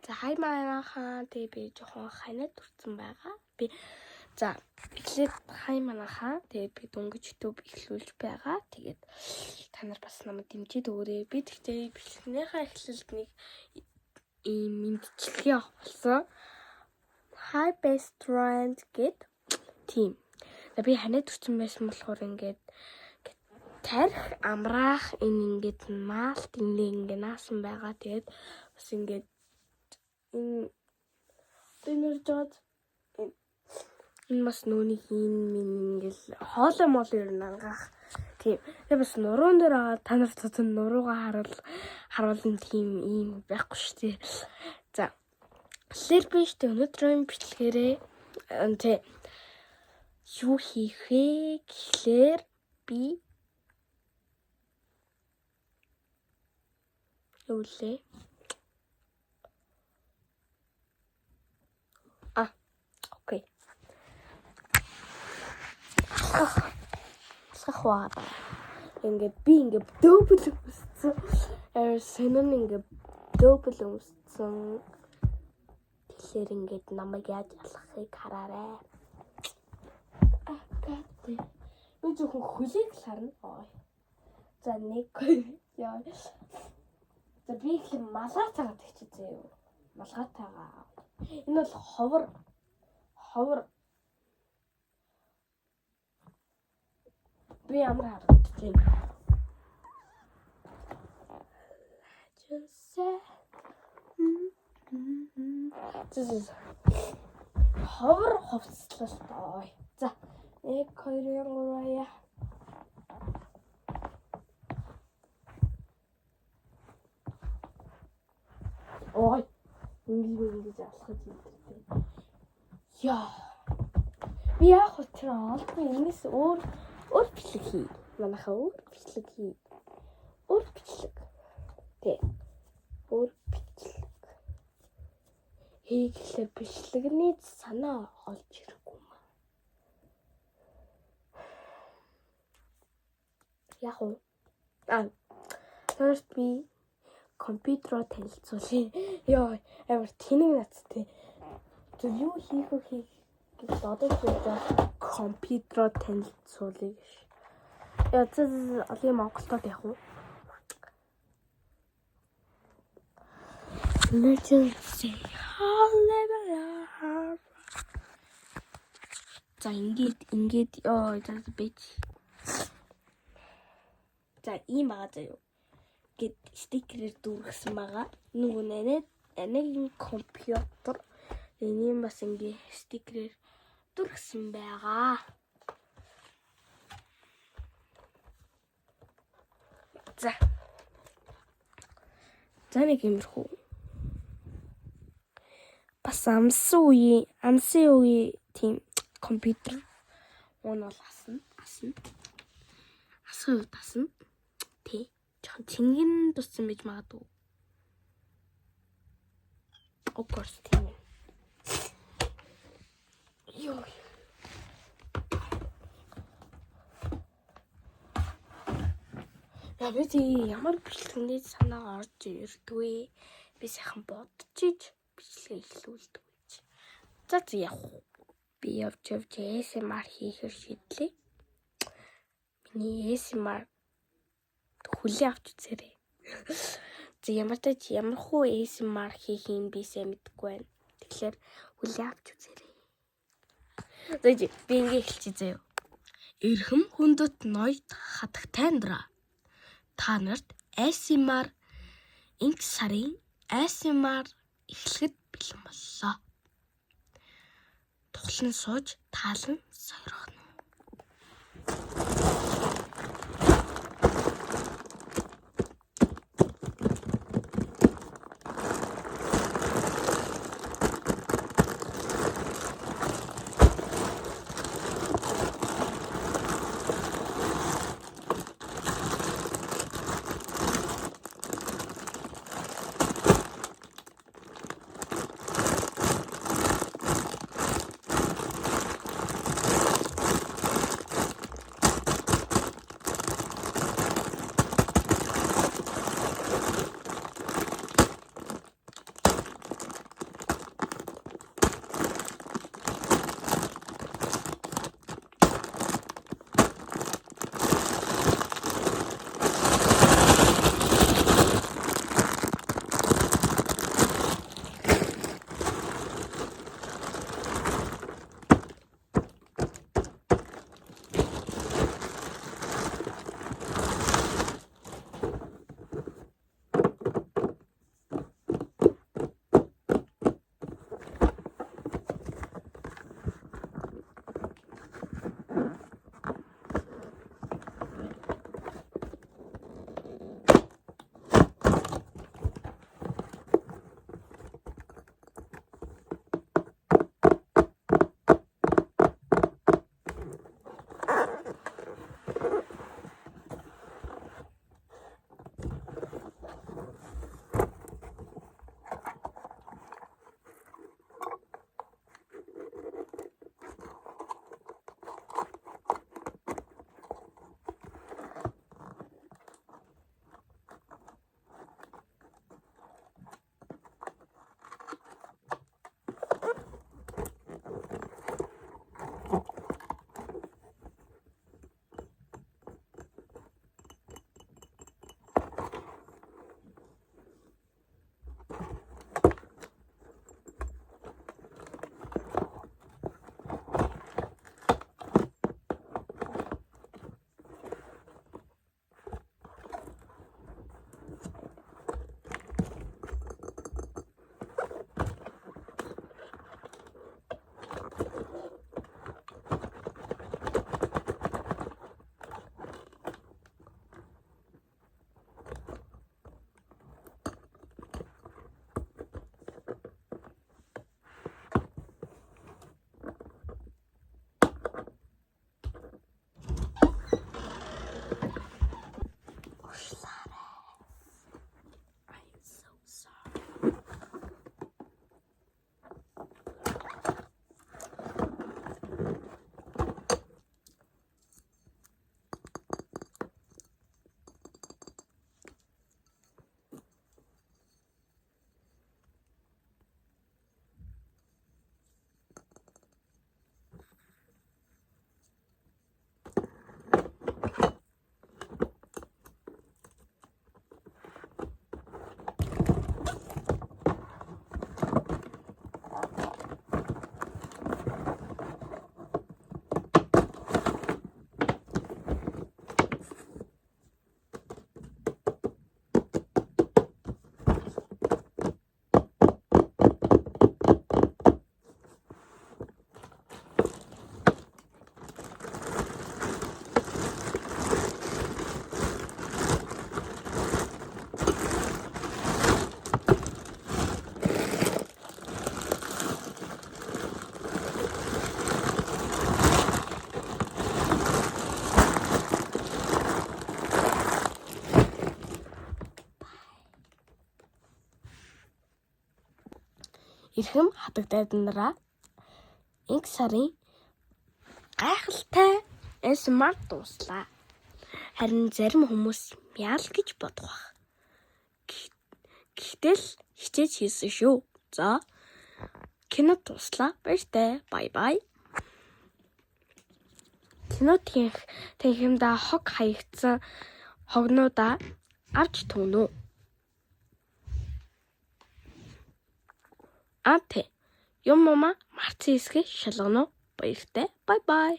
За хай манайхаа тэгээ би жоохон ханаад турсан байгаа. Би за эхлээд хай манайхаа тэгээ би дөнгөж YouTube эхлүүлж байгаа. Тэгээд та нар бас намайг дэмжиж өгөөрэй. Би тэгтээ бичлэгнийхаа эхлэлд нэг ийм мэдчилгээ авсан. Hi best friend гэд тийм. Би ханаад турсан байсан болохоор ингээд тарих амраах энэ ингээд наалт ингээд наасан байгаа. Тэгээд бас ингээд энэ бас нөөний хийн ингээл хоолой мол ер нь ангаах тийм. Тэгээ бас нуруунд дээр аваад та нар цоцон нуруугаа харуулна тийм ийм байхгүй шүү дээ. За. Тэгэхээр би штэ өнөөдрийн бичлэгээрээ тий юу хийх вэ гэхлээр би юу лээ окей. Сахваа. Ингээд би ингээд дөөбөл өмссөн. Сэнэн ингээд дөөбөл өмссөн. Тэгэхээр ингээд намайг яаж алхахыг хараарай. Гатэ. Би зөвхөн хөлийг харна. За нэг яа. За би их малгай цагаад хичээзээ юу. Малгай тагаа. Энэ бол ховор би ямар харагдаж байна. Ховор ховцлоо. За 1 2 3 ой ингэж алхаж ирдээ. Яа. Би яах вэ? Олдгүй энэс өөр бичлэг хий. Манайхаа өөр бичлэг хий. Өөр бичлэг. Тэ. Өөр бичлэг. Хийхлээр бичлэгний санаа олж ирэхгүй маа. Яах вэ? First би компьютероо танилцуулъя. Йоо, амар тэнэг нацтай. Тэг юу хийх вэ гэж одоо компьютероо танилцуулъя гэж. Яа, олын Монголд явах уу? Emergency. За ингээд ёо за бич. За ийм байгаа заяа. Гэт стикерээр дүүргэсэн байгаа. Нөгөө нэг компьютер энийг бас ингээ стикерээр дүүргэсэн байгаа. За нэг юмрхүү. Бас амсын үе тийм компьютер уун бол асна. Асгын үед асна. Тэ. Цингэн туссан байж магадгүй. Of course тийм. Йоо. Я би ямар бичлэгний санаа орж ирдгүй. Би сайхан бодчих бичлэг эхлүүлдэг гэж. За явах. Би явж ASMR хийхэр шийдлээ. Миний ASMR хүлээ авч үзээрэй. За ямар хуу ASMR хийх юм би сайн мэдэхгүй байна. Тэгэхээр хүлээ авч үзээрэй. За би ингээ эхэлчихье заяа. Эрхэм хүндэт ноёд хатагтай ндраа. Та нарт ASMR инх сарын ASMR эхлэхэд бэлэн боллоо. Тухлан сууж таалан сойрхоно. эрхэм хатагдайданараа инх сарын гайхалтай ASMR дуслаа. Харин зарим хүмүүс мяал гэж бодох бах. Гэхдээ л хичээж хийсэн шүү. За кино дуслаа. Баяртай. Бай бай. Кино танхимдаа хог хаягдсан хогнуудаа авч түгнүү. Анте юм мама марцэн хэсгээ шалгано. Баяртай. Бай бай.